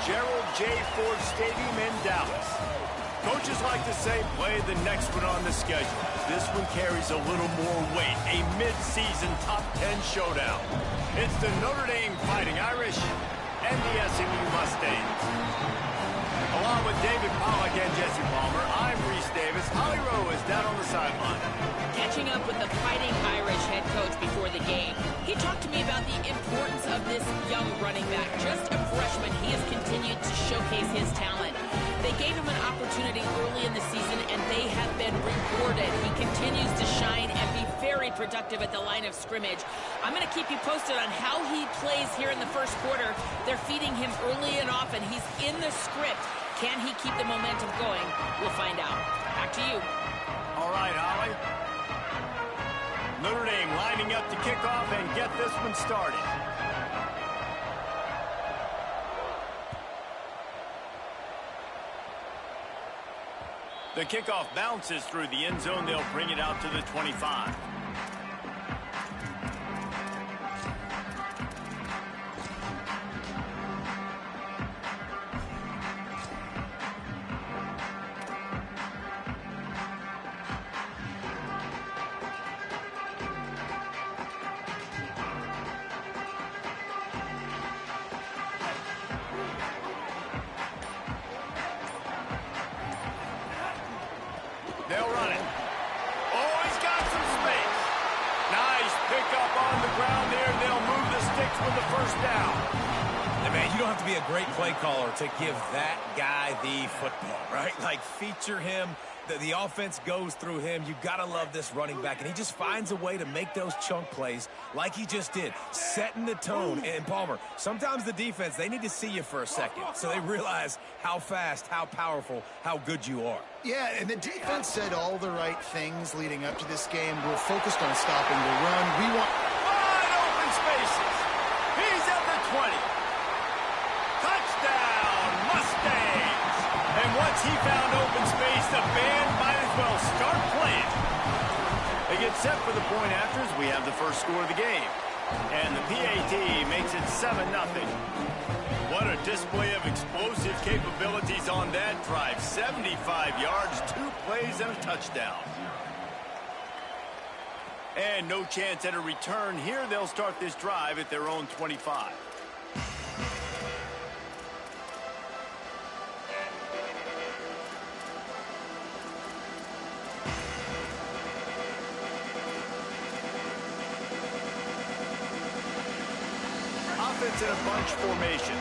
Gerald J. Ford Stadium in Dallas. Coaches like to say, play the next one on the schedule. This one carries a little more weight, a mid-season top 10 showdown. It's the Notre Dame Fighting Irish and the SMU Mustangs. Along with David Pollack and Jesse Palmer, I'm Reese Davis. Holly Rowe is down on the sideline. Catching up with the Fighting Irish head coach before the game, he talked to me about the importance of this young running back. Just a freshman, he has continued to showcase his talent. They gave him an opportunity early in the season, and they have been rewarded. He continues to shine and be very productive at the line of scrimmage. I'm going to keep you posted on how he plays here in the first quarter. They're feeding him early and often. He's in the script. Can he keep the momentum going? We'll find out. Back to you. All right, Holly. Notre Dame lining up to kick off and get this one started. The kickoff bounces through the end zone. They'll bring it out to the 25. They'll run it. Oh, he's got some space. Nice pickup on the ground there. They'll move the sticks with the first down. And man, you don't have to be a great play caller to give that guy the football, right? Like, feature him. The offense goes through him. You got to love this running back. And he just finds a way to make those chunk plays like he just did, setting the tone. And Palmer, sometimes the defense, they need to see you for a second so they realize how fast, how powerful, how good you are. Yeah, and the defense said all the right things leading up to this game. We're focused on stopping the run. We want wide open spaces. He's at the 20. Touchdown, Mustangs. And once he found open space, the band might as well start playing. They get set for the point afters. We have the first score of the game. And the PAT makes it 7-0. What a display of explosive capabilities on that drive. 75 yards, 2 plays, and a touchdown. And no chance at a return here. They'll start this drive at their own 25. Offense in a bunch formation.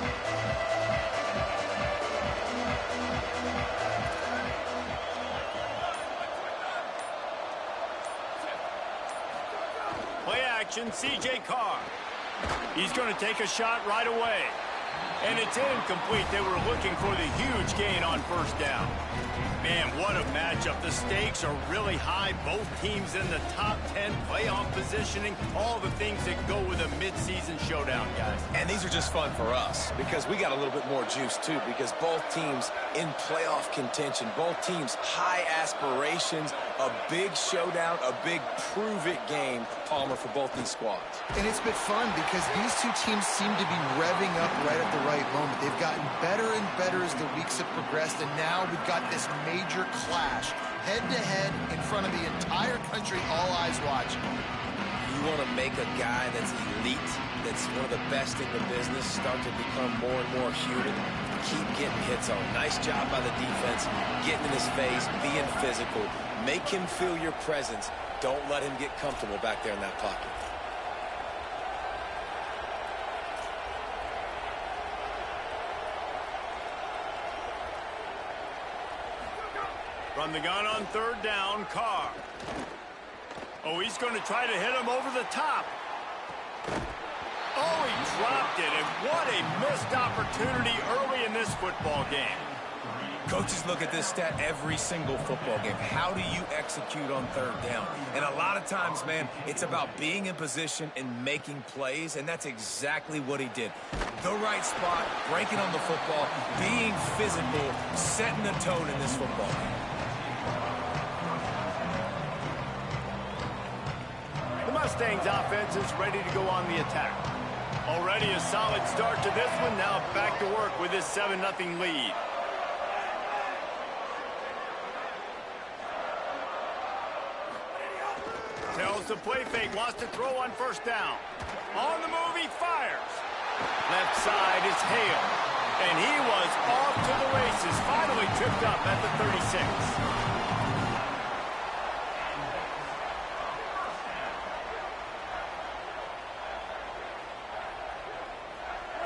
Play action, C.J. Carr. He's going to take a shot right away. And it's incomplete. They were looking for the huge gain on first down. Man, what a matchup. The stakes are really high. Both teams in the top 10, playoff positioning, all the things that go with a midseason showdown, guys. And these are just fun for us because we got a little bit more juice, too, because both teams in playoff contention, both teams high aspirations, a big showdown, a big prove-it game, Palmer, for both these squads. And it's been fun because these two teams seem to be revving up right at the right moment. They've gotten better and better as the weeks have progressed, and now we've got this major clash, head-to-head, in front of the entire country, all eyes watching. You want to make a guy that's elite, that's one of the best in the business, start to become more and more human. Keep getting hits on. Nice job by the defense, getting in his face, being physical. Make him feel your presence. Don't let him get comfortable back there in that pocket. From the gun on third down, Carr. Oh, he's going to try to hit him over the top. Oh, he dropped it, and what a missed opportunity early in this football game. Coaches look at this stat every single football game. How do you execute on third down? And a lot of times, man, it's about being in position and making plays, and that's exactly what he did. The right spot, breaking on the football, being physical, setting the tone in this football game. The Mustangs offense is ready to go on the attack. Already a solid start to this one. Now back to work with this 7-0 lead. Tells the play fake, wants to throw on first down. On the move, he fires. Left side is Hale. And he was off to the races, finally tripped up at the 36.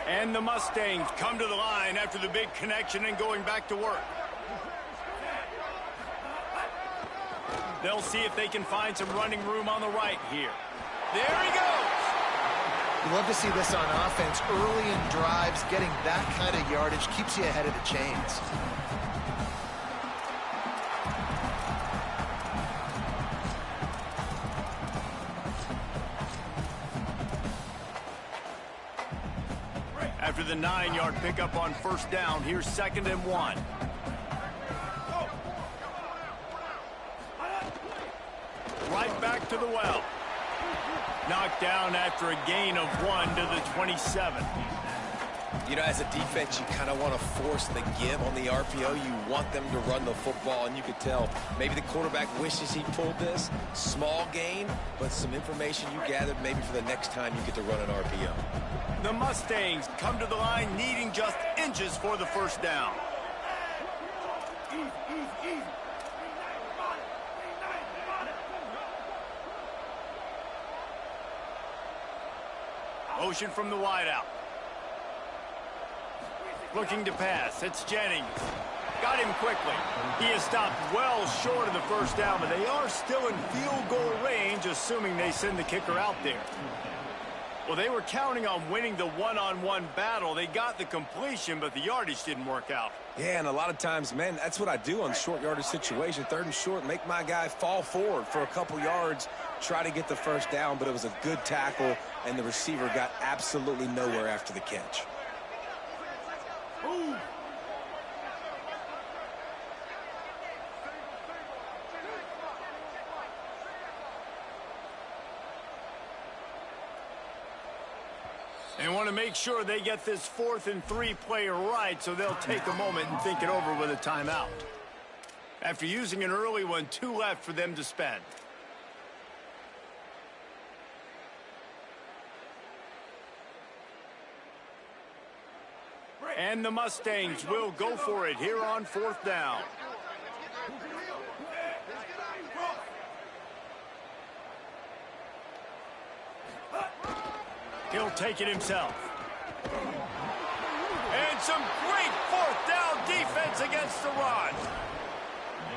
And the Mustangs come to the line after the big connection and going back to work. They'll see if they can find some running room on the right here. There he goes. You love to see this on offense. Early in drives, getting that kind of yardage keeps you ahead of the chains. After the 9-yard pickup on first down, here's 2nd and 1. Right back to the well. Knocked down after a gain of 1 to the 27. You know, as a defense, you kind of want to force the give on the RPO. You want them to run the football, and you could tell maybe the quarterback wishes he pulled this. Small gain, but some information you gathered maybe for the next time you get to run an RPO. The Mustangs come to the line needing just inches for the first down. Motion from the wideout. Looking to pass. It's Jennings. Got him quickly. He is stopped well short of the first down, but they are still in field goal range, assuming they send the kicker out there. Well, they were counting on winning the one-on-one battle. They got the completion, but the yardage didn't work out. Yeah, and a lot of times, man, that's what I do on short yardage situation. 3rd and short, make my guy fall forward for a couple yards, try to get the first down, but it was a good tackle, and the receiver got absolutely nowhere after the catch. Ooh. They want to make sure they get this 4th and 3 play right, so they'll take a moment and think it over with a timeout. After using an early one, 2 left for them to spend. And the Mustangs will go for it here on 4th down. He'll take it himself. And some great 4th down defense against the run.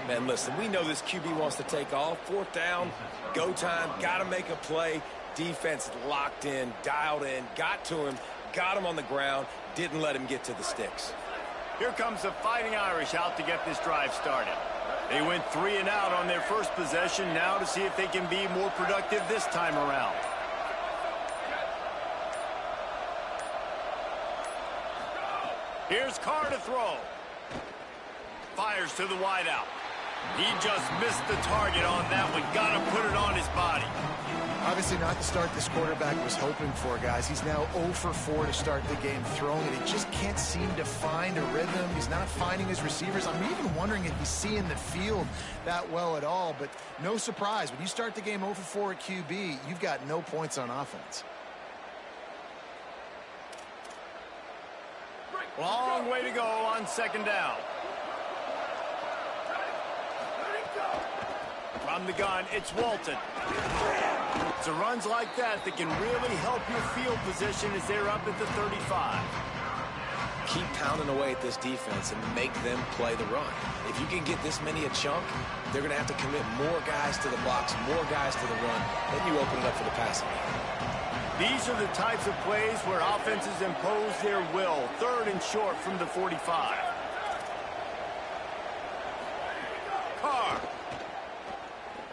Man, listen, we know this QB wants to take off. 4th down, go time, got to make a play. Defense locked in, dialed in, got to him, got him on the ground, didn't let him get to the sticks. Here comes the Fighting Irish out to get this drive started. They went 3 and out on their first possession, now to see if they can be more productive this time around. Here's Carr to throw. Fires to the wideout. He just missed the target on that one. Got to put it on his body. Obviously not the start this quarterback was hoping for, guys. He's now 0 for 4 to start the game throwing it. He just can't seem to find a rhythm. He's not finding his receivers. I'm even wondering if he's seeing the field that well at all. But no surprise. When you start the game 0 for 4 at QB, you've got no points on offense. Long way to go on 2nd down. From the gun, it's Walton. It's a runs like that that can really help your field position as they're up at the 35. Keep pounding away at this defense and make them play the run. If you can get this many a chunk, they're going to have to commit more guys to the box, more guys to the run. Then you open it up for the passing game. These are the types of plays where offenses impose their will. 3rd and short from the 45. Carr.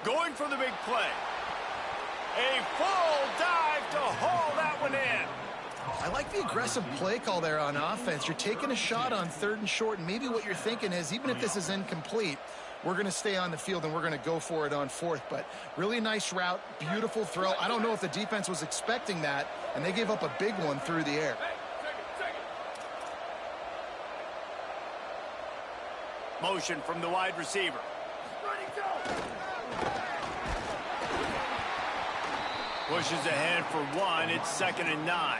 Going for the big play. A full dive to haul that one in. I like the aggressive play call there on offense. You're taking a shot on 3rd and short, and maybe what you're thinking is, even if this is incomplete, we're going to stay on the field and we're going to go for it on 4th. But really nice route, beautiful throw. I don't know if the defense was expecting that, and they gave up a big one through the air. Motion from the wide receiver. Pushes ahead for 1. It's 2nd and 9.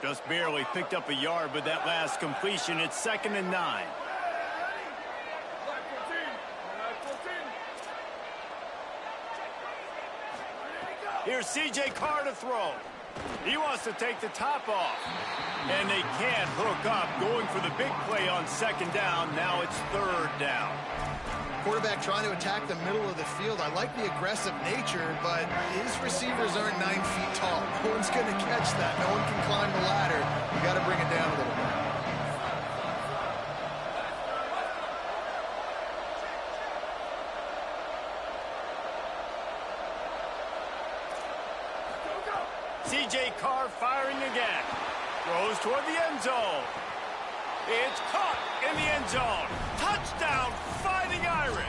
Just barely picked up a yard, but that last completion, it's 2nd and 9. Here's C.J. Carr to throw. He wants to take the top off. And they can't hook up, going for the big play on 2nd down. Now it's 3rd down. Quarterback trying to attack the middle of the field. I like the aggressive nature, but his receivers aren't 9 feet tall. No one's going to catch that. No one can climb the ladder. You got to bring it down a little bit. C.J. Carr firing again. Throws toward the end zone. It's caught in the end zone. Touchdown, Fighting Irish.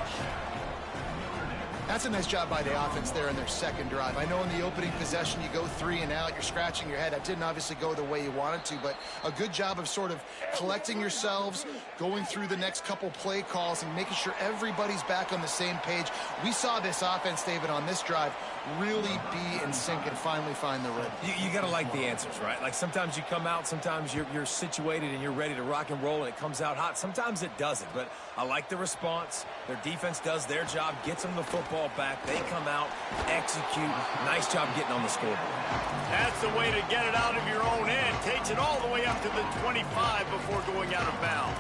That's a nice job by the offense there in their 2nd drive. I know in the opening possession you go 3 and out, you're scratching your head. That didn't obviously go the way you wanted to, but a good job of sort of collecting yourselves, going through the next couple play calls and making sure everybody's back on the same page. We saw this offense, David, on this drive really be in sync and finally find the rhythm. You got to like the answers, right? Like sometimes you come out, sometimes you're situated and you're ready to rock and roll and it comes out hot. Sometimes it doesn't, but I like the response. Their defense does their job, gets them the football back. They come out, execute. Nice job getting on the scoreboard. That's the way to get it out of your own end. Takes it all the way up to the 25 before going out of bounds.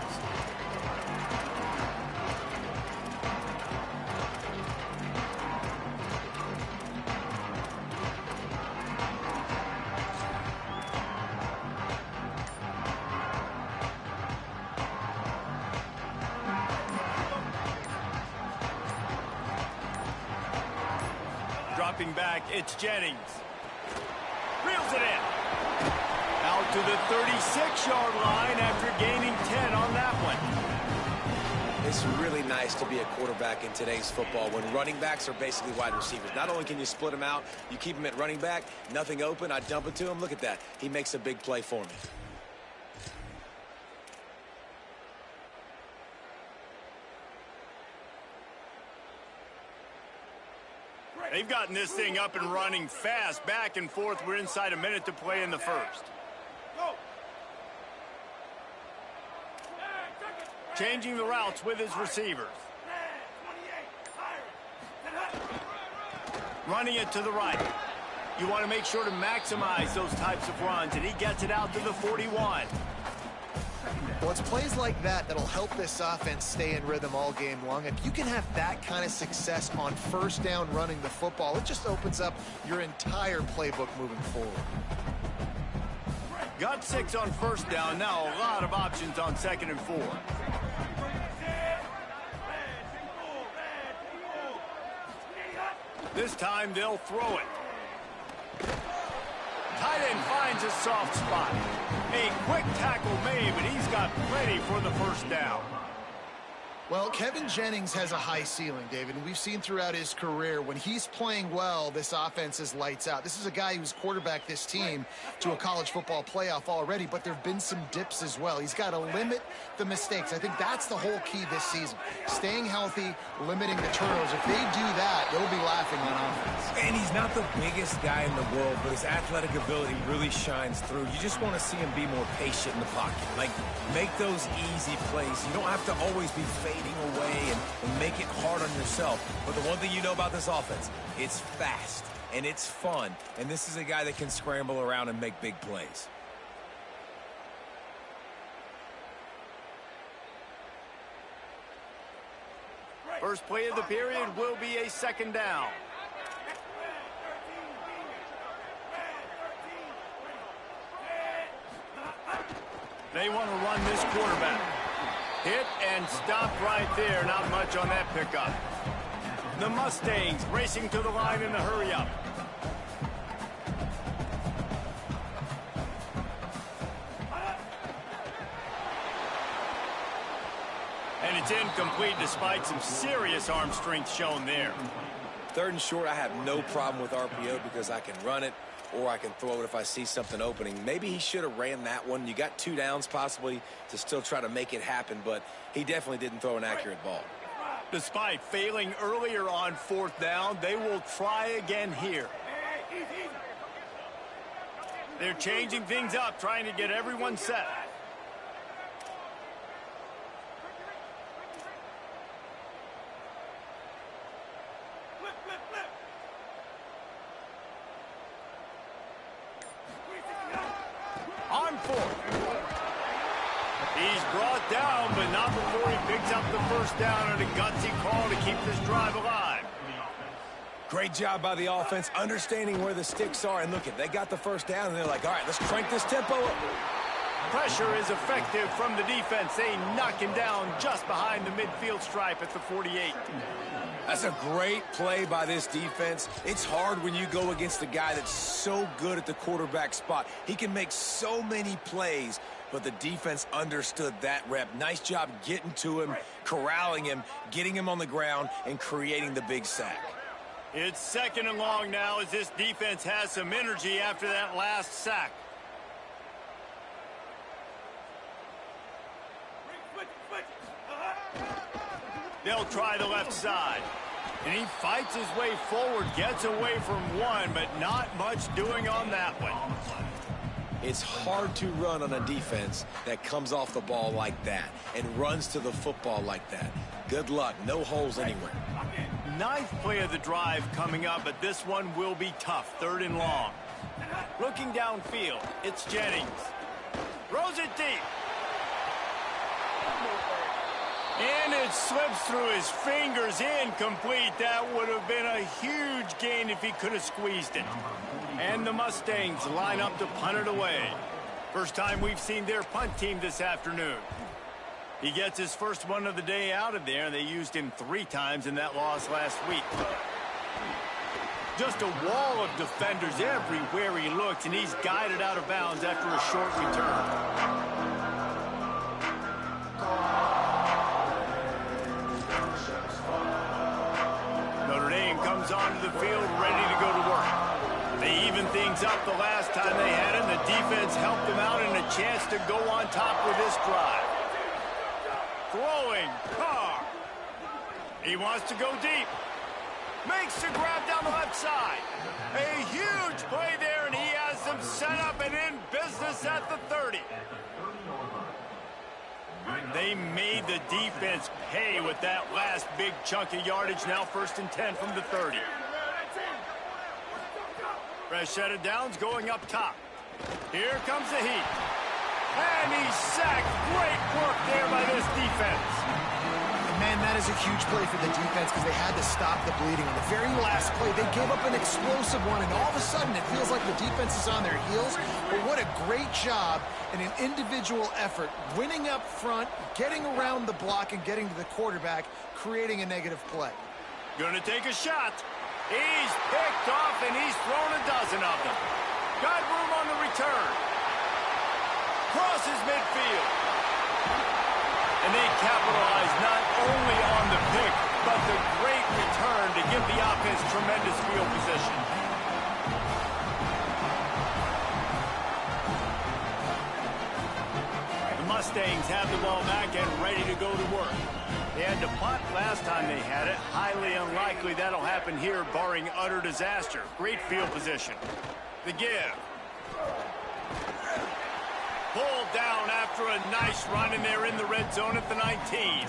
Dropping back, it's Jennings. Reels it in. Out to the 36-yard line after gaining 10 on that one. It's really nice to be a quarterback in today's football when running backs are basically wide receivers. Not only can you split them out, you keep them at running back, nothing open, I dump it to him. Look at that. He makes a big play for me. They've gotten this thing up and running fast, back and forth. We're inside a minute to play in the 1st. Changing the routes with his receivers. Running it to the right. You want to make sure to maximize those types of runs, and he gets it out to the 41. Well, it's plays like that that'll help this offense stay in rhythm all game long. If you can have that kind of success on 1st down running the football, it just opens up your entire playbook moving forward. Got 6 on 1st down. Now a lot of options on 2nd and 4. This time they'll throw it. Tight end finds a soft spot. A quick tackle made, but he's got plenty for the 1st down. Well, Kevin Jennings has a high ceiling, David, and we've seen throughout his career when he's playing well, this offense is lights out. This is a guy who's quarterbacked this team to a college football playoff already, but there have been some dips as well. He's got to limit the mistakes. I think that's the whole key this season. Staying healthy, limiting the turnovers. If they do that, they'll be laughing on offense. And he's not the biggest guy in the world, but his athletic ability really shines through. You just want to see him be more patient in the pocket. Like, make those easy plays. You don't have to always be fading away and make it hard on yourself. But the one thing you know about this offense, it's fast and it's fun. And this is a guy that can scramble around and make big plays. First play of the period will be a 2nd down. They want to run this quarterback. Hit and stop right there. Not much on that pickup. The Mustangs racing to the line in a hurry-up. And it's incomplete despite some serious arm strength shown there. 3rd and short, I have no problem with RPO because I can run it or I can throw it if I see something opening. Maybe he should have ran that one. You got 2 downs possibly to still try to make it happen, but he definitely didn't throw an accurate ball. Despite failing earlier on 4th down, they will try again here. They're changing things up, trying to get everyone set. On 4th. He's brought down, but not before he picks up the 1st down on a gutsy call to keep this drive alive. Great job by the offense, understanding where the sticks are. And look, they got the 1st down, and they're like, all right, let's crank this tempo up. Pressure is effective from the defense. They knock him down just behind the midfield stripe at the 48. That's a great play by this defense. It's hard when you go against a guy that's so good at the quarterback spot. He can make so many plays, but the defense understood that rep. Nice job getting to him, corralling him, getting him on the ground, and creating the big sack. It's 2nd and long now as this defense has some energy after that last sack. They'll try the left side. And he fights his way forward, gets away from one, but not much doing on that one. It's hard to run on a defense that comes off the ball like that and runs to the football like that. Good luck. No holes anywhere. 9th play of the drive coming up, but this one will be tough. 3rd and long. Looking downfield, it's Jennings. Throws it deep. And it slips through his fingers, incomplete. That would have been a huge gain if he could have squeezed it. And the Mustangs line up to punt it away. First time we've seen their punt team this afternoon. He gets his first one of the day out of there, and they used him 3 times in that loss last week. Just a wall of defenders everywhere he looks, and he's guided out of bounds after a short return. Comes onto the field ready to go to work. They evened things up the last time they had him. The defense helped them out and a chance to go on top with this drive. Throwing. Carr. He wants to go deep. Makes the grab down the left side. A huge play there, and he has them set up and in business at the 30. They made the defense pay with that last big chunk of yardage. Now 1st and 10 from the 30. Fresh set of downs going up top. Here comes the heat. And he's sacked. Great work there by this defense. Man, that is a huge play for the defense because they had to stop the bleeding. In the very last play, they gave up an explosive one, and all of a sudden it feels like the defense is on their heels. But what a great job in an individual effort, winning up front, getting around the block, and getting to the quarterback, creating a negative play. Gonna take a shot. He's picked off, and he's thrown a dozen of them. Got room on the return. Crosses midfield. And they capitalize not only on the pick, but the great return to give the offense tremendous field position. The Mustangs have the ball back and ready to go to work. They had to punt last time they had it. Highly unlikely that'll happen here, barring utter disaster. Great field position. The give. Pulled down after a nice run, and they're in the red zone at the 19.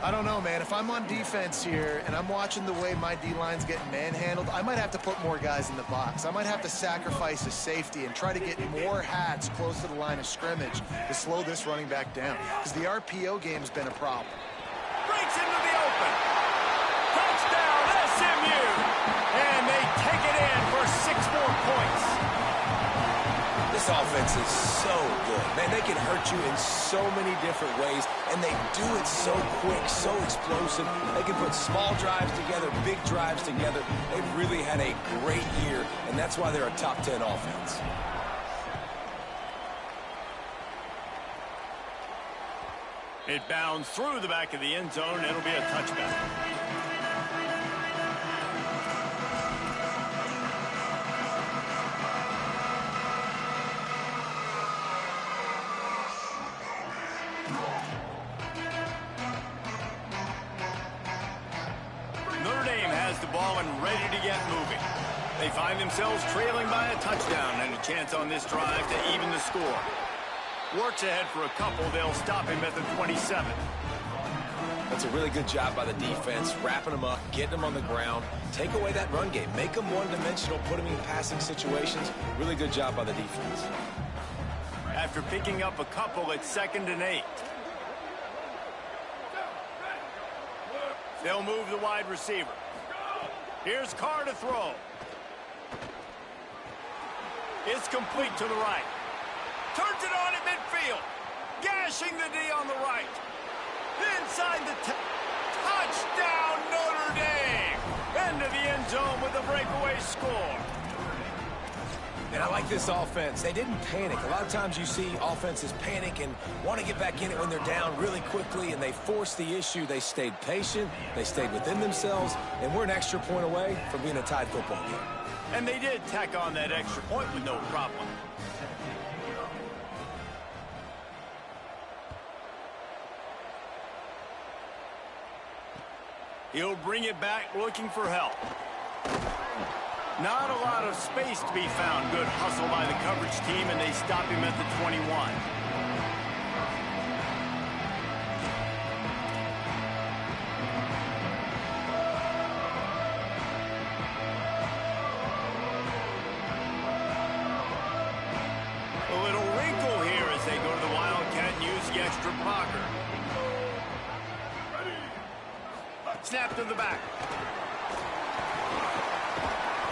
I don't know, man. If I'm on defense here and I'm watching the way my D-line's getting manhandled, I might have to put more guys in the box. I might have to sacrifice a safety and try to get more hats close to the line of scrimmage to slow this running back down, because the RPO game's been a problem. Breaks into the open. Touchdown, SMU. And they take it in for 6 more points. The This offense is so good. Man, they can hurt you in so many different ways, and they do it so quick, so explosive. They can put small drives together, big drives together. They've really had a great year, and that's why they're a top 10 offense. It bounds through the back of the end zone. It'll be a touchback. Notre Dame has the ball and ready to get moving. They find themselves trailing by a touchdown and a chance on this drive to even the score. Works ahead for a couple. They'll stop him at the 27. That's a really good job by the defense, wrapping them up, getting them on the ground. Take away that run game. Make them one-dimensional, put them in passing situations. Really good job by the defense. After picking up a couple, it's 2nd and 8. They'll move the wide receiver. Here's Carr to throw. It's complete to the right. Turns it on at midfield. Gashing the D on the right. Inside the touchdown, Notre Dame. Into the end zone with a breakaway score. And I like this offense. They didn't panic. A lot of times you see offenses panic and want to get back in it when they're down really quickly, and they force the issue. They stayed patient. They stayed within themselves, and we're an extra point away from being a tied football game. And they did tack on that extra point with no problem. He'll bring it back looking for help. Not a lot of space to be found. Good hustle by the coverage team, and they stop him at the 21. A little wrinkle here as they go to the Wildcat and use the extra blocker. Snap to the back.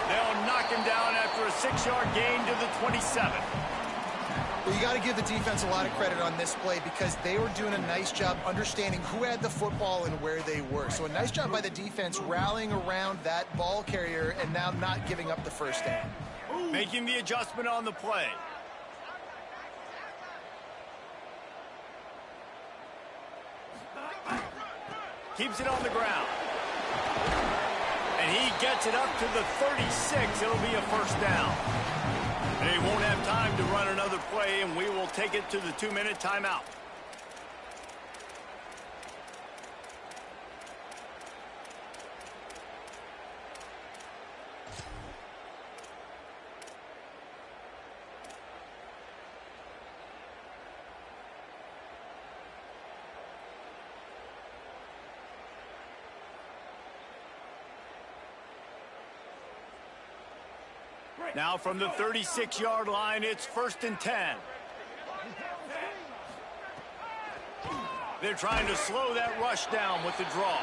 They'll knock him down after a 6-yard gain to the 27. Well, you got to give the defense a lot of credit on this play because they were doing a nice job understanding who had the football and where they were. So a nice job by the defense rallying around that ball carrier and now not giving up the first down. Making the adjustment on the play. Keeps it on the ground. And he gets it up to the 36. It'll be a first down. They won't have time to run another play, and we will take it to the 2-minute timeout. Now from the 36-yard line, it's 1st and 10. They're trying to slow that rush down with the draw.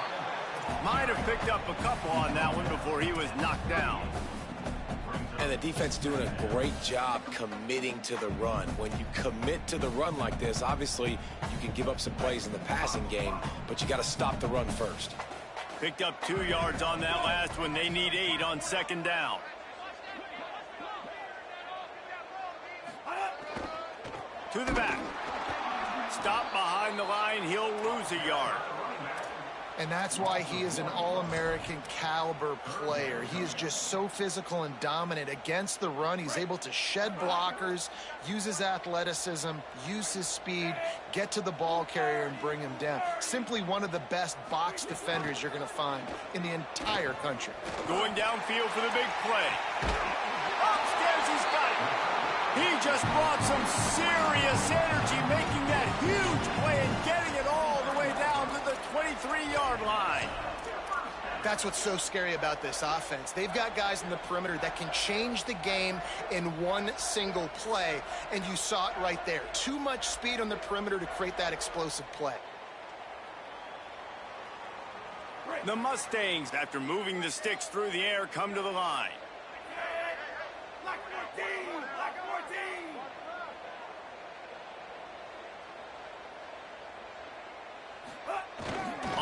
Might have picked up a couple on that one before he was knocked down. And the defense doing a great job committing to the run. When you commit to the run like this, obviously you can give up some plays in the passing game, but you got to stop the run first. Picked up 2 yards on that last one. They need 8 on 2nd down. To the back. Stop behind the line. He'll lose a yard. And that's why he is an All-American caliber player. He is just so physical and dominant against the run. He's able to shed blockers, use his athleticism, use his speed, get to the ball carrier and bring him down. Simply one of the best box defenders you're going to find in the entire country. Going downfield for the big play. Upstairs, he's got it. He just brought some serious energy, making that huge play and getting it all the way down to the 23-yard line. That's what's so scary about this offense. They've got guys in the perimeter that can change the game in one single play, and you saw it right there. Too much speed on the perimeter to create that explosive play. The Mustangs, after moving the sticks through the air, come to the line.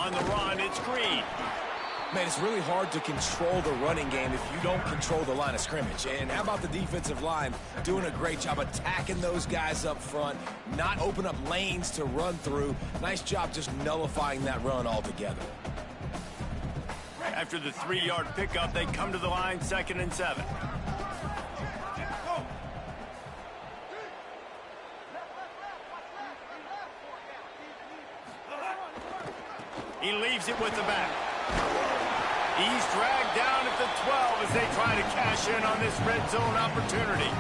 On the run, it's Green. Man, it's really hard to control the running game if you don't control the line of scrimmage. And how about the defensive line doing a great job attacking those guys up front, not open up lanes to run through. Nice job just nullifying that run altogether. After the 3-yard pickup, they come to the line, 2nd and 7. He leaves it with the back. He's dragged down at the 12 as they try to cash in on this red zone opportunity.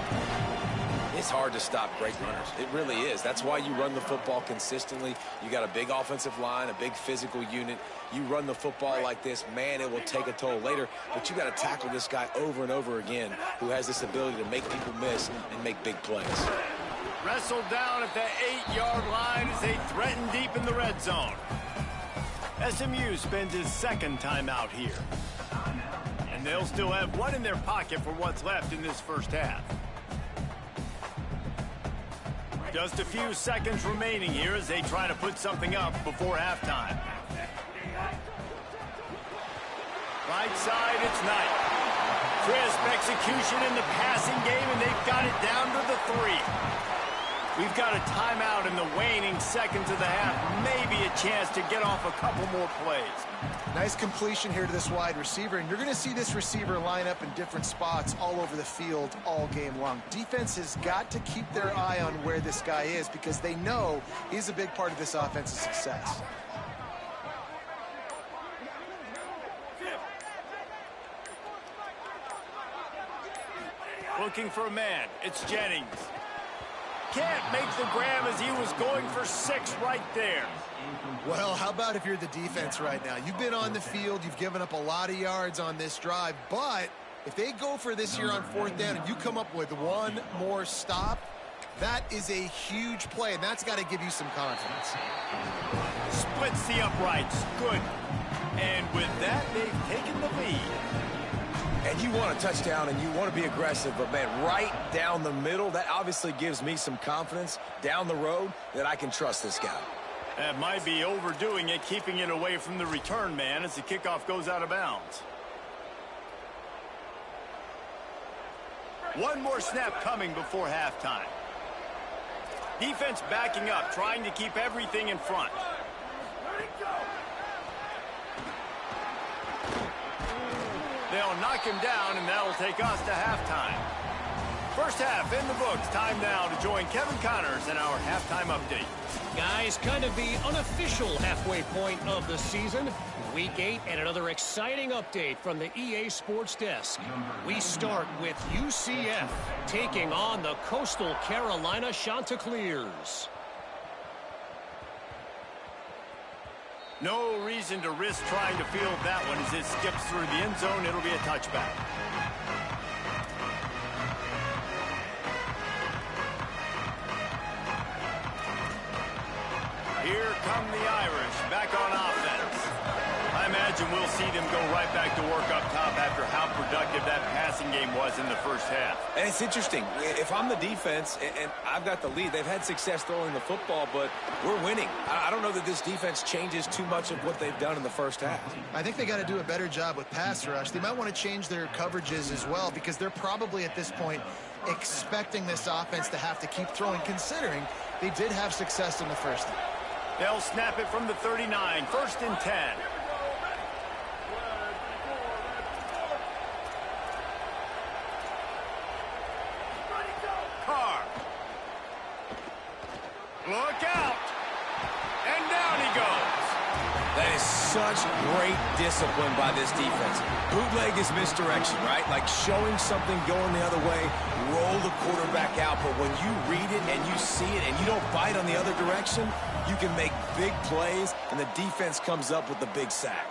It's hard to stop great runners. It really is. That's why you run the football consistently. You got a big offensive line, a big physical unit. You run the football like this, man, it will take a toll later. But you got to tackle this guy over and over again who has this ability to make people miss and make big plays. Wrestled down at the 8-yard line as they threaten deep in the red zone. SMU spends his 2nd time out here. And they'll still have one in their pocket for what's left in this first half. Just a few seconds remaining here as they try to put something up before halftime. Right side, it's Knight. Crisp execution in the passing game, and they've got it down to the 3. We've got a timeout in the waning seconds of the half. Maybe a chance to get off a couple more plays. Nice completion here to this wide receiver, and you're going to see this receiver line up in different spots all over the field all game long. Defense has got to keep their eye on where this guy is because they know he's a big part of this offense's success. Looking for a man. It's Jennings. Can't make the grab as he was going for 6 right there. Well, how about if you're the defense right now? You've been on the field, you've given up a lot of yards on this drive, but if they go for this here on 4th down and you come up with one more stop, that is a huge play, and that's got to give you some confidence. Splits the uprights. Good. And with that, they've taken the lead. And you want a touchdown and you want to be aggressive, but, man, right down the middle, that obviously gives me some confidence down the road that I can trust this guy. That might be overdoing it, keeping it away from the return man as the kickoff goes out of bounds. One more snap coming before halftime. Defense backing up, trying to keep everything in front. They'll knock him down, and that'll take us to halftime. First half in the books. Time now to join Kevin Connors in our halftime update. Guys, kind of the unofficial halfway point of the season. Week 8 and another exciting update from the EA Sports Desk. We start with UCF taking on the Coastal Carolina Chanticleers. No reason to risk trying to field that one as it skips through the end zone. It'll be a touchback. Here come the Irish back on offense. I imagine we'll see them go right back to work up top after how productive that passing game was in the first half. And it's interesting. If I'm the defense and I've got the lead, they've had success throwing the football, but we're winning. I don't know that this defense changes too much of what they've done in the first half. I think they got to do a better job with pass rush. They might want to change their coverages as well because they're probably at this point expecting this offense to have to keep throwing, considering they did have success in the first half. They'll snap it from the 39, 1st and 10. Look out! And down he goes. That is such great discipline by this defense. Bootleg is misdirection, right? Like showing something going the other way, roll the quarterback out. But when you read it and you see it and you don't bite on the other direction, you can make big plays, and the defense comes up with the big sack.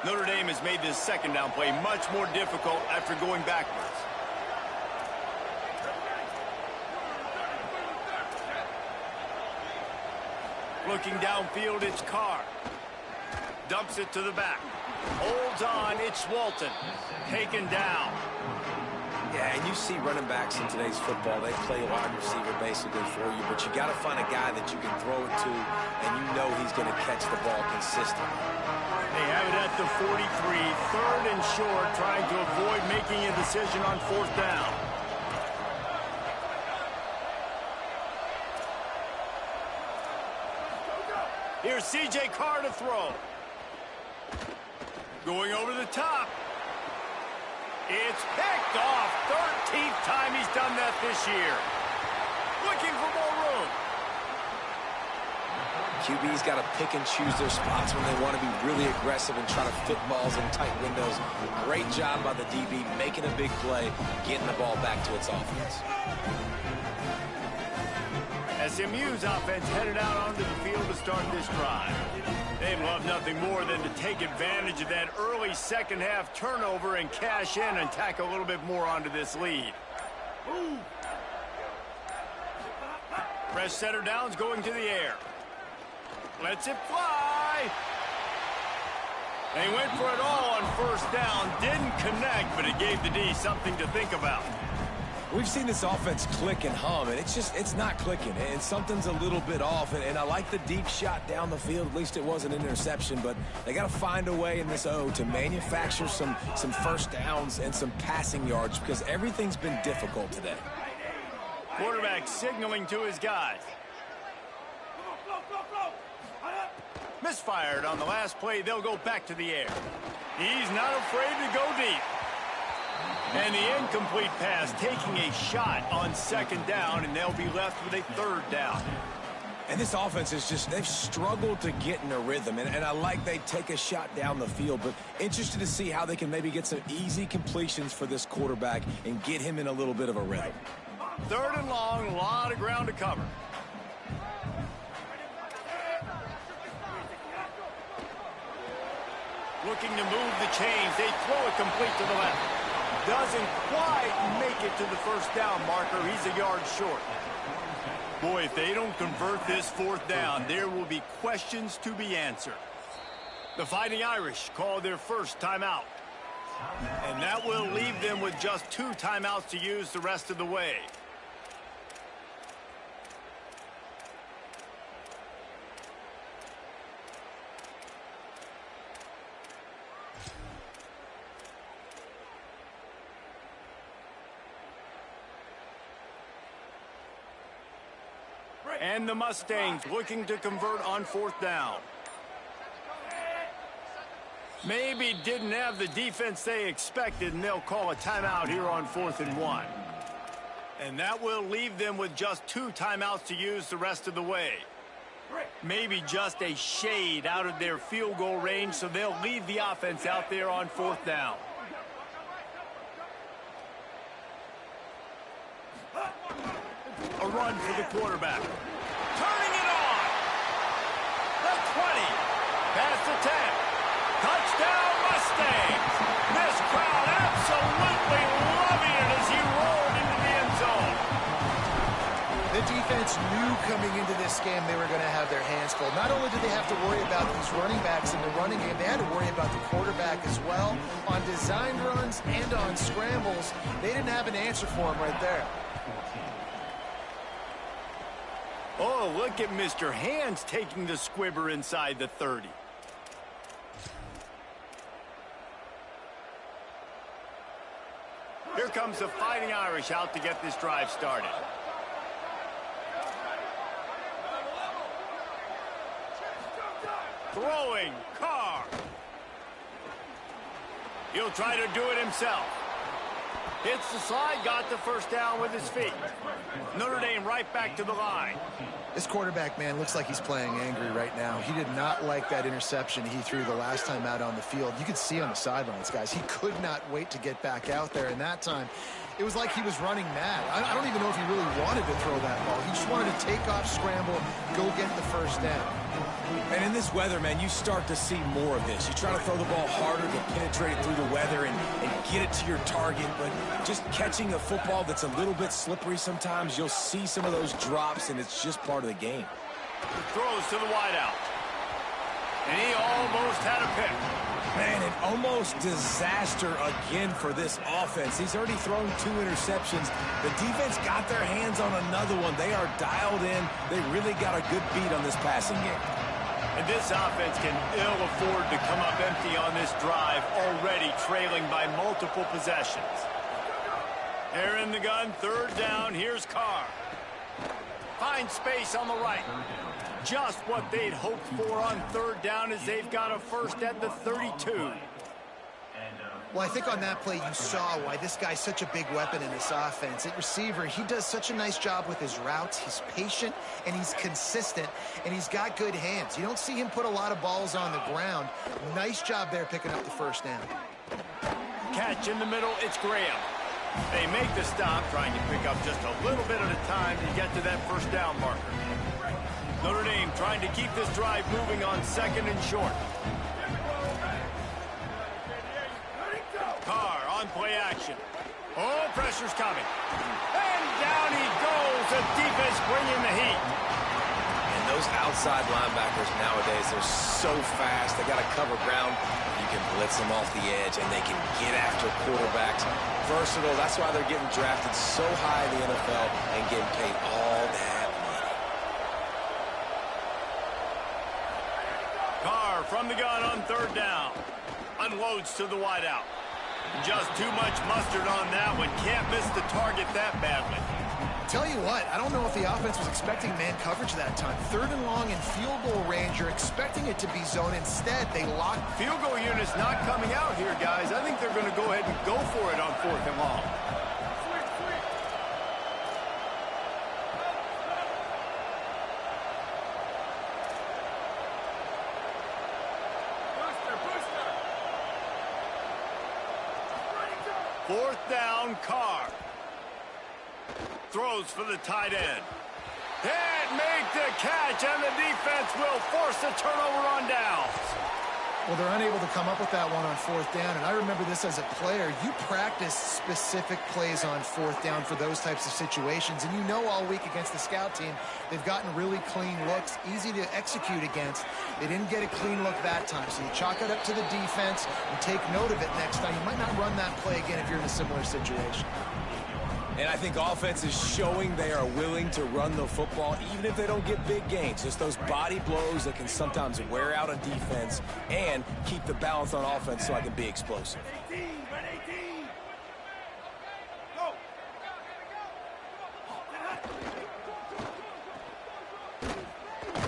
Notre Dame has made this 2nd down play much more difficult after going backwards. Looking downfield, it's Carr. Dumps it to the back. Holds on, it's Walton. Taken down. Yeah, and you see running backs in today's football, they play wide receiver basically for you, but you got to find a guy that you can throw it to, and you know he's going to catch the ball consistently. They have it at the 43, 3rd and short, trying to avoid making a decision on 4th down. Here's C.J. Carr to throw. Going over the top. It's picked off. 13th time he's done that this year. Looking for more room. QB's got to pick and choose their spots when they want to be really aggressive and try to fit balls in tight windows. Great job by the DB making a big play, getting the ball back to its offense. SMU's offense headed out onto the field to start this drive. They'd love nothing more than to take advantage of that early second-half turnover and cash in and tack a little bit more onto this lead. Fresh center downs going to the air. Lets it fly. They went for it all on 1st down. Didn't connect, but it gave the D something to think about. We've seen this offense click and hum, and it's not clicking, and something's a little bit off, and I like the deep shot down the field. At least it wasn't an interception, but they got to find a way in this O to manufacture some 1st downs and some passing yards because everything's been difficult today. Quarterback signaling to his guys. Misfired on the last play. They'll go back to the air. He's not afraid to go deep. And the incomplete pass taking a shot on 2nd down, and they'll be left with a 3rd down. And this offense is just, they've struggled to get in a rhythm, and I like they take a shot down the field, but interested to see how they can maybe get some easy completions for this quarterback and get him in a little bit of a rhythm. 3rd and long, a lot of ground to cover. Looking to move the chains. They throw it complete to the left. Doesn't quite make it to the 1st down marker. He's a yard short. Boy, if they don't convert this 4th down, there will be questions to be answered. The Fighting Irish call their first timeout. And that will leave them with just 2 timeouts to use the rest of the way. And the Mustangs looking to convert on 4th down. Maybe didn't have the defense they expected, and they'll call a timeout here on 4th and 1. And that will leave them with just 2 timeouts to use the rest of the way. Maybe just a shade out of their field goal range, so they'll leave the offense out there on 4th down. A run for the quarterback. Turning it on. The 20. Past the 10. Touchdown Mustangs. This crowd absolutely loving it as he rolled into the end zone. The defense knew coming into this game they were going to have their hands full. Not only did they have to worry about these running backs in the running game, they had to worry about the quarterback as well. On designed runs and on scrambles, they didn't have an answer for him right there. Oh, look at Mr. Hands taking the squibber inside the 30. Here comes the Fighting Irish out to get this drive started. Throwing, Carr. He'll try to do it himself. Hits the slide, got the 1st down with his feet. Notre Dame right back to the line. This quarterback, man, looks like he's playing angry right now. He did not like that interception he threw the last time out on the field. You could see on the sidelines, guys. He could not wait to get back out there, and that time it was like he was running mad. I don't even know if he really wanted to throw that ball. He just wanted to take off, scramble, go get the 1st down. And in this weather, man, you start to see more of this. You try to throw the ball harder to penetrate it through the weather and get it to your target, but just catching a football that's a little bit slippery sometimes, you'll see some of those drops, and it's just part of the game. Throws to the wideout. And he almost had a pick. Man, an almost disaster again for this offense. He's already thrown 2 interceptions. The defense got their hands on another one. They are dialed in. They really got a good beat on this passing game. And this offense can ill afford to come up empty on this drive, already trailing by multiple possessions. They're in the gun, 3rd down. Here's Carr. Finds space on the right. Just what they'd hoped for on 3rd down as they've got a first at the 32. Well, I think on that play you saw why this guy's such a big weapon in this offense. At receiver, he does such a nice job with his routes. He's patient, and he's consistent, and he's got good hands. You don't see him put a lot of balls on the ground. Nice job there picking up the first down. Catch in the middle, it's Graham. They make the stop, trying to pick up just a little bit at a time to get to that first down marker. Notre Dame trying to keep this drive moving on 2nd and short. Carr on play action. Oh, pressure's coming. And down he goes. The defense bringing the heat. And those outside linebackers nowadays, they're so fast. They got to cover ground. You can blitz them off the edge, and they can get after quarterbacks. Versatile. That's why they're getting drafted so high in the NFL and getting paid all that money. Carr from the gun on 3rd down. Unloads to the wideout. Just too much mustard on that one. Can't miss the target that badly. Tell you what, I don't know if the offense was expecting man coverage that time. 3rd and long in field goal range. You're expecting it to be zone. Instead, they locked. Field goal unit's not coming out here, guys. I think they're going to go ahead and go for it on 4th and long. Fourth down, Carr. Throws for the tight end. Can't make the catch, and the defense will force a turnover on downs. Well, they're unable to come up with that one on 4th down, and I remember this as a player. You practice specific plays on 4th down for those types of situations, and you know all week against the scout team, they've gotten really clean looks, easy to execute against. They didn't get a clean look that time, so you chalk it up to the defense and take note of it next time. You might not run that play again if you're in a similar situation. And I think offense is showing they are willing to run the football, even if they don't get big gains. Just those body blows that can sometimes wear out a defense and keep the balance on offense so I can be explosive.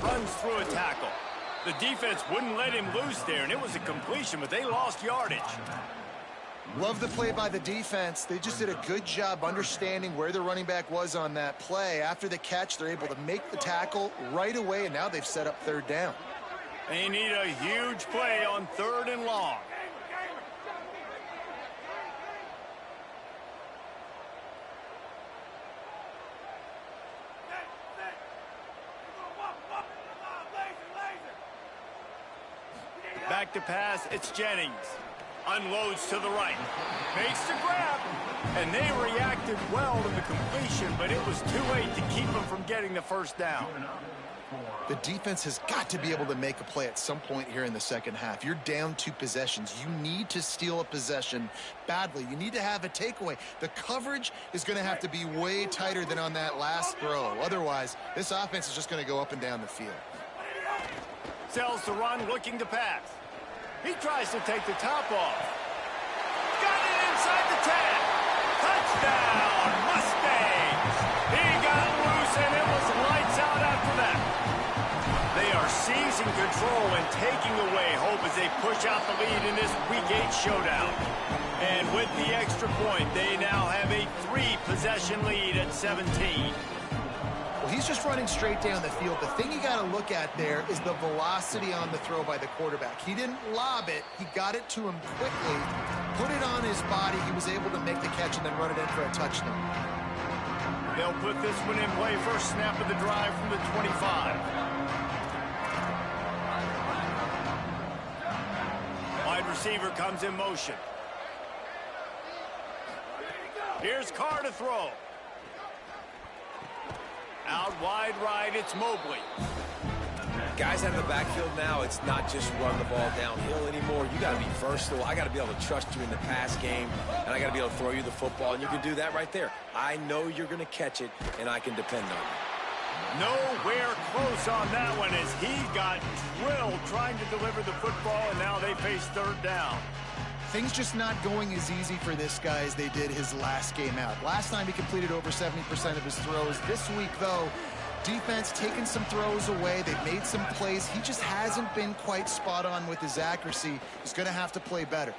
Runs through a tackle. The defense wouldn't let him loose there, and it was a completion, but they lost yardage. Love the play by the defense. They just did a good job understanding where the running back was on that play. After the catch, they're able to make the tackle right away, and now they've set up 3rd down. They need a huge play on 3rd and long. Back to pass, it's Jennings. Unloads to the right. Makes the grab. And they reacted well to the completion, but it was too late to keep them from getting the first down. The defense has got to be able to make a play at some point here in the second half. You're down 2 possessions. You need to steal a possession badly. You need to have a takeaway. The coverage is going to have to be way tighter than on that last throw. Otherwise, this offense is just going to go up and down the field. Sells the run, looking to pass. He tries to take the top off. Got it inside the 10. Touchdown, Mustangs. He got loose, and it was lights out after that. They are seizing control and taking away hope as they push out the lead in this Week 8 showdown. And with the extra point, they now have a 3-possession lead at 17. He's just running straight down the field. The thing you got to look at there is the velocity on the throw by the quarterback. He didn't lob it. He got it to him quickly, put it on his body. He was able to make the catch and then run it in for a touchdown. They'll put this one in play. First snap of the drive from the 25. Wide receiver comes in motion. Here's Carr to throw. Out wide right, it's Mobley. guys out of the backfield now, it's not just run the ball downhill anymore. You got to be versatile. I got to be able to trust you in the pass game, and I got to be able to throw you the football, and you can do that right there. I know you're going to catch it, and I can depend on you. Nowhere close on that one as he got drilled trying to deliver the football, and now they face third down. Things just not going as easy for this guy as they did his last game out. Last time he completed over 70% of his throws. This week, though, defense taking some throws away. They've made some plays. He just hasn't been quite spot on with his accuracy. He's going to have to play better.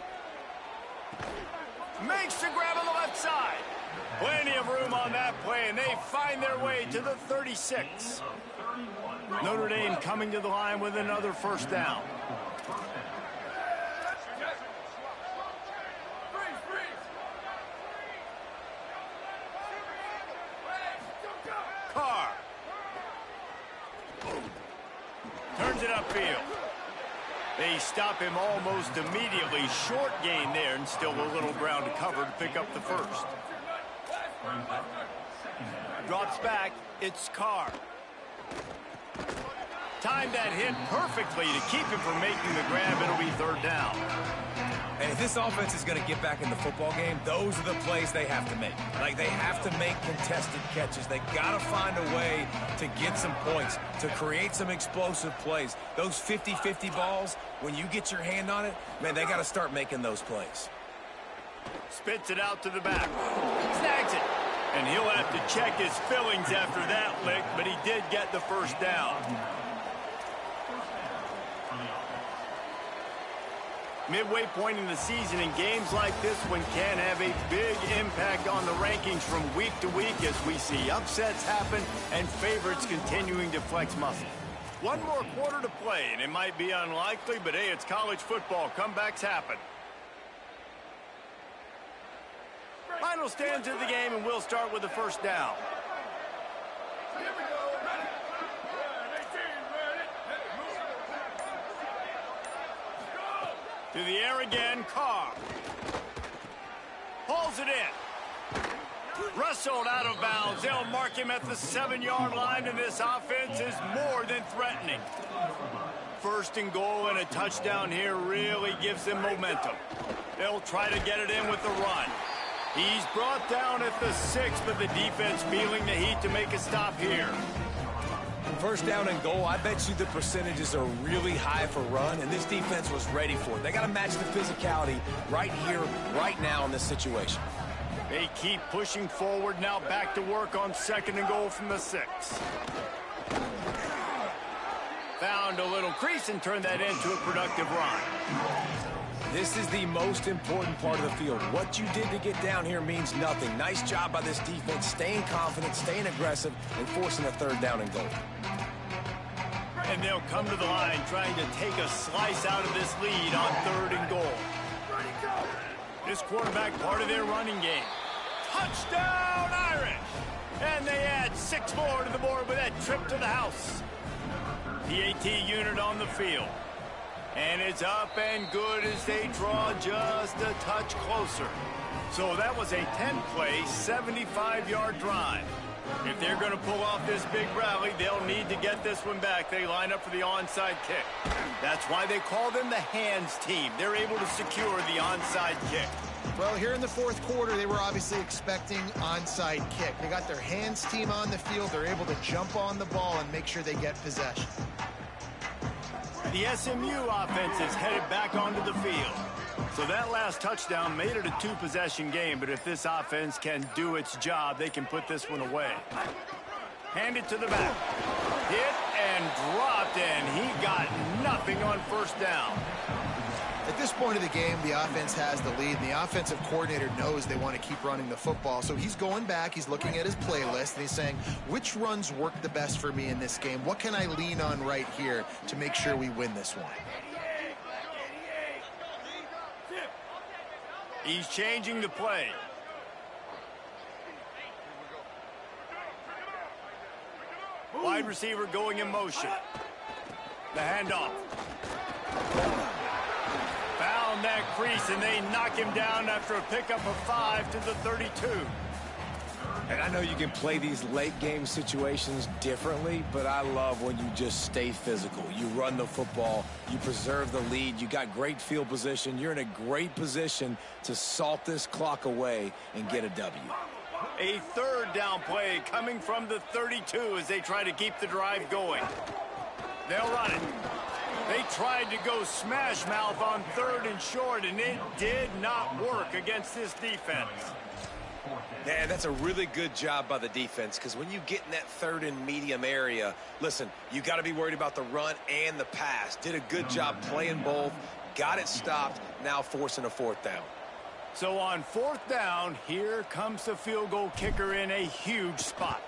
Makes the grab on the left side. Plenty of room on that play, and they find their way to the 36. Notre Dame coming to the line with another first down. Carr. Turns it upfield. They stop him almost immediately. Short gain there, and still a little ground to cover to pick up the first. Drops back. It's Carr. Timed that hit perfectly to keep him from making the grab. It'll be third down. And if this offense is going to get back in the football game, those are the plays they have to make. Like, they have to make contested catches. They got to find a way to get some points, to create some explosive plays. Those 50-50 balls, when you get your hand on it, man, they got to start making those plays. Spits it out to the back. Snags it. And he'll have to check his fillings after that lick, but he did get the first down. Midway point in the season, and games like this one can have a big impact on the rankings from week to week as we see upsets happen and favorites continuing to flex muscle. One more quarter to play, and it might be unlikely, but hey, it's college football. Comebacks happen. Final stands of the game, and we'll start with the first down. To the air again, Carr. Pulls it in. Rustled out of bounds. They'll mark him at the 7-yard line, and this offense is more than threatening. First and goal and a touchdown here really gives them momentum. They'll try to get it in with the run. He's brought down at the 6, but the defense feeling the heat to make a stop here. First down and goal, I bet you the percentages are really high for run, and this defense was ready for it. They got to match the physicality right here, right now in this situation. They keep pushing forward, now back to work on second and goal from the 6. Found a little crease and turned that into a productive run. This is the most important part of the field. What you did to get down here means nothing. Nice job by this defense, staying confident, staying aggressive, and forcing a third down and goal. And they'll come to the line trying to take a slice out of this lead on third and goal. This quarterback part of their running game. Touchdown, Irish! And they add 6 more to the board with that trip to the house. PAT unit on the field. And it's up and good as they draw just a touch closer. So that was a 10-play, 75-yard drive. If they're going to pull off this big rally, they'll need to get this one back. They line up for the onside kick. That's why they call them the hands team. They're able to secure the onside kick. Well, here in the fourth quarter, they were obviously expecting onside kick. They got their hands team on the field. They're able to jump on the ball and make sure they get possession. The SMU offense is headed back onto the field. So that last touchdown made it a 2-possession game, but if this offense can do its job, they can put this one away. Hand it to the back. Hit and dropped, and he got nothing on first down. At this point of the game, the offense has the lead, and the offensive coordinator knows they want to keep running the football. So he's going back, he's looking at his playlist, and he's saying, which runs work the best for me in this game? What can I lean on right here to make sure we win this one? He's changing the play. Wide receiver going in motion. The handoff. Found that crease, and they knock him down after a pickup of 5 to the 32. And I know you can play these late-game situations differently, but I love when you just stay physical. You run the football, you preserve the lead, you got great field position, you're in a great position to salt this clock away and get a W. A third down play coming from the 32 as they try to keep the drive going. They'll run it. They tried to go smash mouth on 3rd and short, and it did not work against this defense. Yeah, that's a really good job by the defense, because when you get in that 3rd and medium area, listen, you got to be worried about the run and the pass. Did a good job playing both, got it stopped, now forcing a 4th down. So on 4th down, here comes the field goal kicker in a huge spot.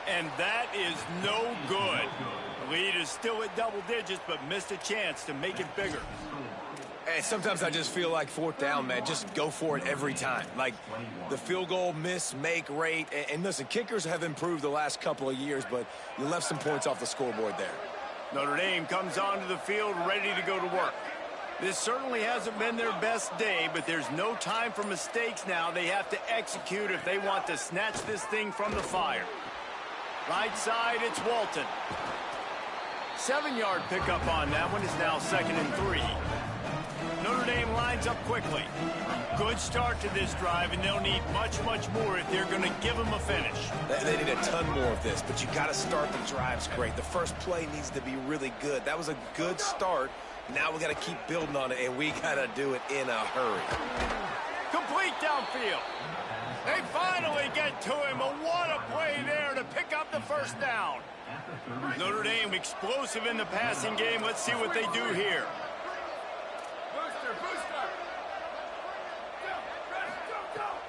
And that is no good. The lead is still at double digits, but missed a chance to make it bigger. Hey, sometimes I just feel like 4th down, man. Just go for it every time. Like the field goal miss-make rate. And listen, kickers have improved the last couple of years, but you left some points off the scoreboard there. Notre Dame comes onto the field ready to go to work. This certainly hasn't been their best day, but there's no time for mistakes now. They have to execute if they want to snatch this thing from the fire. Right side, it's Walton. 7-yard pickup on that one is now 2nd and 3. Notre Dame lines up quickly. Good start to this drive, and they'll need much, much more if they're going to give them a finish. They need a ton more of this, but you got to start the drives great. The first play needs to be really good. That was a good start. Now we got to keep building on it, and we got to do it in a hurry. Complete downfield. They finally get to him, but what a play there to pick up the 1st down. Notre Dame explosive in the passing game. Let's see what they do here.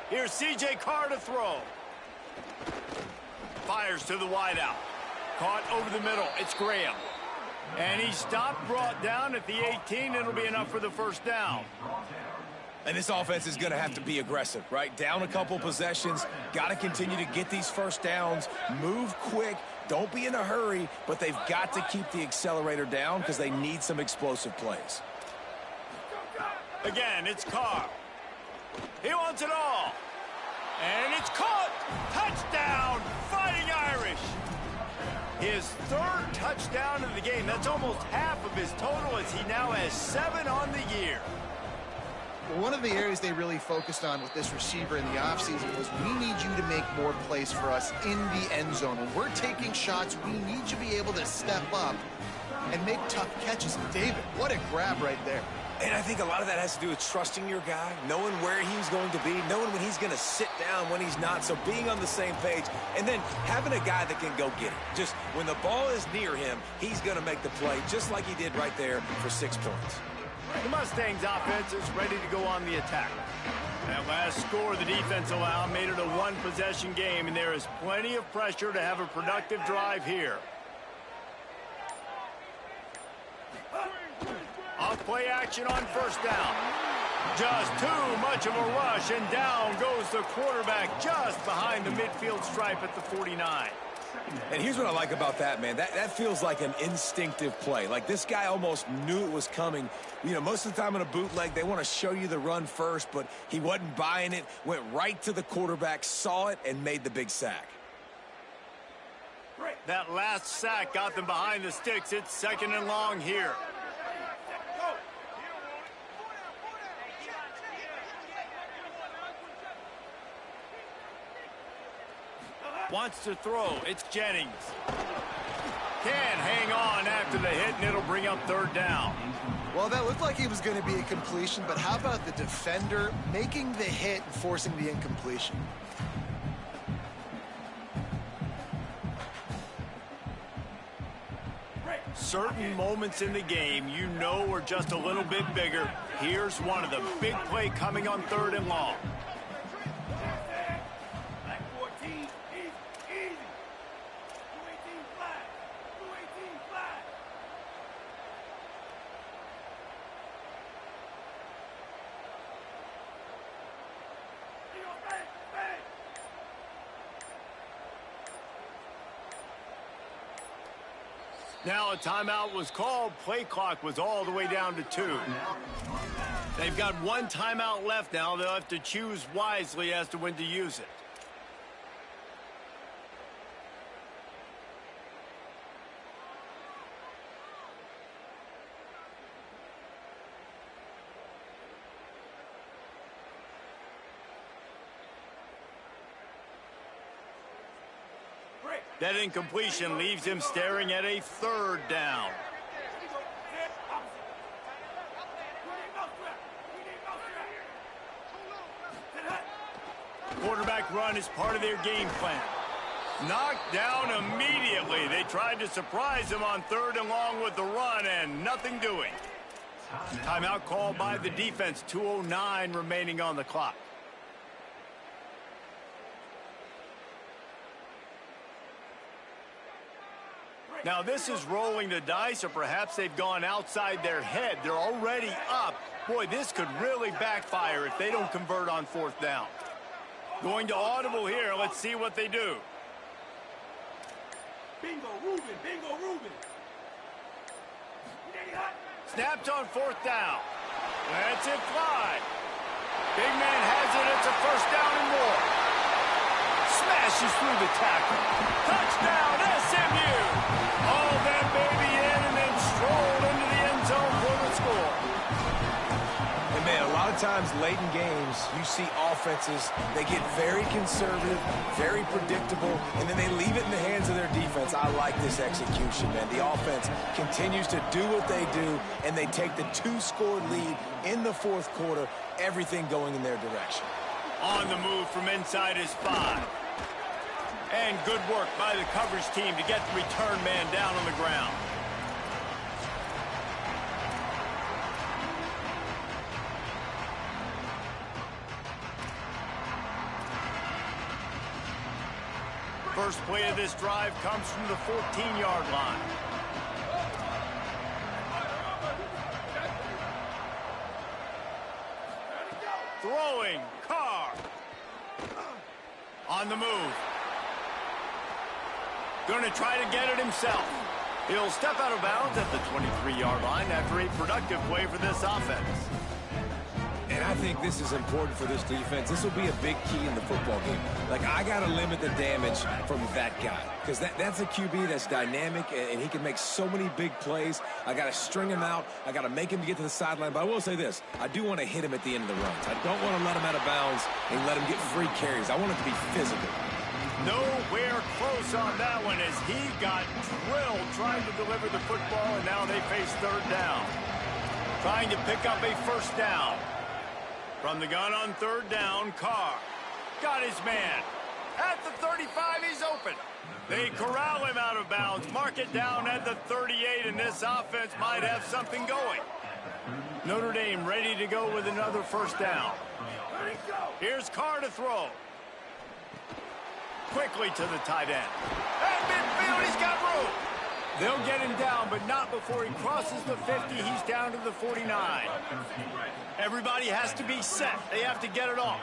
Here's C.J. Carr to throw. Fires to the wideout. Caught over the middle. It's Graham. And he stopped, brought down at the 18. It'll be enough for the 1st down. And this offense is going to have to be aggressive, right? Down a couple possessions. Got to continue to get these 1st downs. Move quick. Don't be in a hurry, but they've got to keep the accelerator down because they need some explosive plays. Again, it's Carr. He wants it all. And it's caught. Touchdown, Fighting Irish. His 3rd touchdown of the game. That's almost half of his total as he now has 7 on the year. Well, one of the areas they really focused on with this receiver in the offseason was we need you to make more plays for us in the end zone. When we're taking shots, we need you to be able to step up and make tough catches. David, what a grab right there. And I think a lot of that has to do with trusting your guy, knowing where he's going to be, knowing when he's going to sit down, when he's not, so being on the same page, and then having a guy that can go get it. Just when the ball is near him, he's going to make the play, just like he did right there for 6 points. The Mustangs offense is ready to go on the attack. That last score the defense allowed made it a 1-possession game, and there is plenty of pressure to have a productive drive here. Off play action on 1st down. Just too much of a rush, and down goes the quarterback just behind the midfield stripe at the 49. And here's what I like about that, man. That feels like an instinctive play. Like this guy almost knew it was coming. You know, most of the time in a bootleg, they want to show you the run first, but he wasn't buying it, went right to the quarterback, saw it, and made the big sack. That last sack got them behind the sticks. It's 2nd and long here. Wants to throw. It's Jennings. Can't hang on after the hit, and it'll bring up 3rd down. Well, that looked like it was going to be a completion, but how about the defender making the hit and forcing the incompletion? Certain moments in the game you know are just a little bit bigger. Here's one of them. Big play coming on 3rd and long. Now a timeout was called. Play clock was all the way down to 2. They've got one timeout left now. They'll have to choose wisely as to when to use it. That incompletion leaves him staring at a 3rd down. Quarterback run is part of their game plan. Knocked down immediately. They tried to surprise him on 3rd and long with the run, and nothing doing. Timeout called by the defense. 2:09 remaining on the clock. Now this is rolling the dice, or perhaps they've gone outside their head. They're already up. Boy, this could really backfire if they don't convert on 4th down. Going to audible here. Let's see what they do. Bingo, Ruben. Bingo, Ruben. Snapped on 4th down. Lets it fly. Big man has it. It's a 1st down and more. Smashes through the tackle. Touchdown, SMU. All that baby in and then strolled into the end zone for the score. And man, a lot of times late in games, you see offenses, they get very conservative, very predictable, and then they leave it in the hands of their defense. I like this execution, man. The offense continues to do what they do, and they take the 2-score lead in the 4th quarter, everything going in their direction. On the move from inside his 5. And good work by the coverage team to get the return man down on the ground. First play of this drive comes from the 14-yard line. Throwing, Carr. On the move. Going to try to get it himself. He'll step out of bounds at the 23-yard line after a productive play for this offense. And I think this is important for this defense. This will be a big key in the football game. Like, I got to limit the damage from that guy, because that's a QB that's dynamic, and he can make so many big plays. I got to string him out. I got to make him get to the sideline. But I will say this. I do want to hit him at the end of the runs. I don't want to let him out of bounds and let him get free carries. I want it to be physical. Nowhere close on that one as he got drilled trying to deliver the football, and now they face 3rd down. Trying to pick up a 1st down. From the gun on 3rd down, Carr got his man. At the 35, he's open. They corral him out of bounds, mark it down at the 38, and this offense might have something going. Notre Dame ready to go with another 1st down. Here's Carr to throw. Quickly to the tight end. At midfield, he's got room. They'll get him down, but not before he crosses the 50. He's down to the 49. Everybody has to be set. They have to get it off.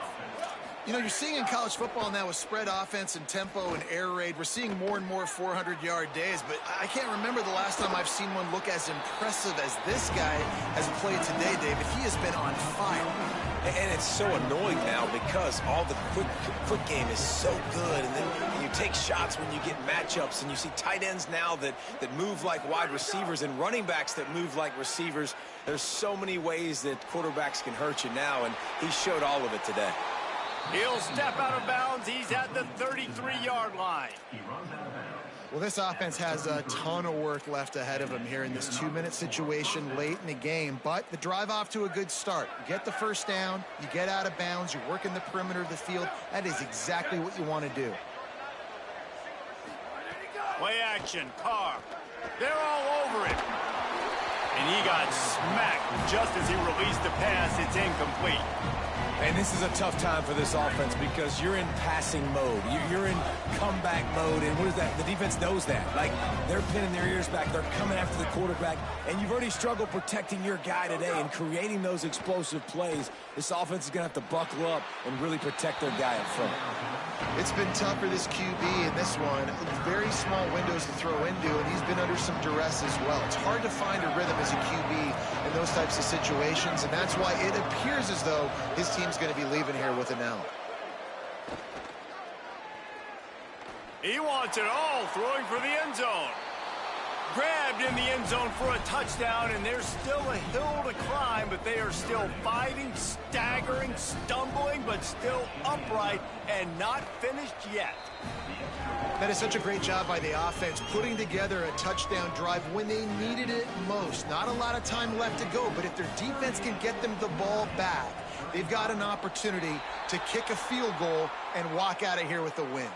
You know, you're seeing in college football now with spread offense and tempo and air raid, we're seeing more and more 400-yard days, but I can't remember the last time I've seen one look as impressive as this guy has played today, David. He has been on fire. And it's so annoying now because all the quick game is so good, and then you take shots when you get matchups, and you see tight ends now that move like wide receivers and running backs that move like receivers. There's so many ways that quarterbacks can hurt you now, and he showed all of it today. He'll step out of bounds. He's at the 33-yard line. Well, this offense has a ton of work left ahead of him here in this 2-minute situation late in the game, but the drive off to a good start. You get the 1st down, you get out of bounds, you're working the perimeter of the field. That is exactly what you want to do. Play action, Carr. They're all over it. and he got smacked just as he released the pass. It's incomplete. And this is a tough time for this offense because you're in passing mode. You're in comeback mode, and what is that? The defense knows that. Like, they're pinning their ears back. They're coming after the quarterback, and you've already struggled protecting your guy today and creating those explosive plays. This offense is going to have to buckle up and really protect their guy up front. It's been tough for this QB in this one. Very small windows to throw into, and he's been under some duress as well. It's hard to find a rhythm as a QB in those types of situations, and that's why it appears as though his team's going to be leaving here with an L. He wants it all, throwing for the end zone. Grabbed in the end zone for a touchdown, and there's still a hill to climb, but they are still fighting, staggering, stumbling, but still upright and not finished yet. That is such a great job by the offense, putting together a touchdown drive when they needed it most. Not a lot of time left to go, but if their defense can get them the ball back, they've got an opportunity to kick a field goal and walk out of here with a win.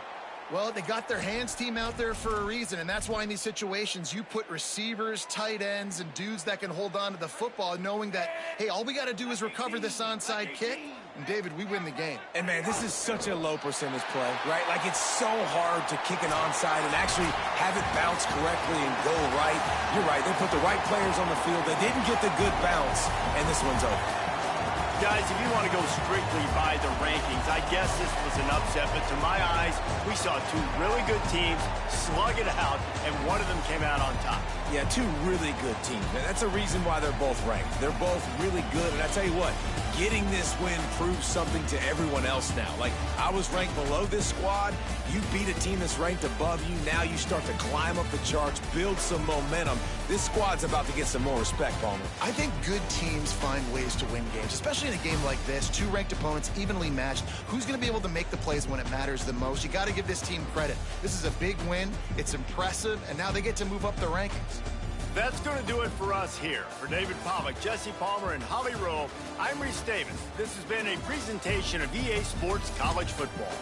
Well, they got their hands team out there for a reason, and that's why in these situations you put receivers, tight ends, and dudes that can hold on to the football, knowing that, hey, all we got to do is recover this onside kick, and David, we win the game. And, man, this is such a low percentage play, right? Like, it's so hard to kick an onside and actually have it bounce correctly and go right. You're right. They put the right players on the field. They didn't get the good bounce, and this one's over. Guys, if you want to go strictly by the rankings, I guess this was an upset, but to my eyes, we saw two really good teams slug it out, and one of them came out on top. Yeah, two really good teams. And that's a reason why they're both ranked. They're both really good, and I tell you what, getting this win proves something to everyone else now. Like, I was ranked below this squad. You beat a team that's ranked above you. Now you start to climb up the charts, build some momentum. This squad's about to get some more respect, Palmer. I think good teams find ways to win games, especially in a game like this. Two ranked opponents, evenly matched. Who's going to be able to make the plays when it matters the most? You got to give this team credit. This is a big win. It's impressive, and now they get to move up the rankings. That's going to do it for us here. For David Pollack, Jesse Palmer, and Holly Rowe, I'm Reese Davis. This has been a presentation of EA Sports College Football.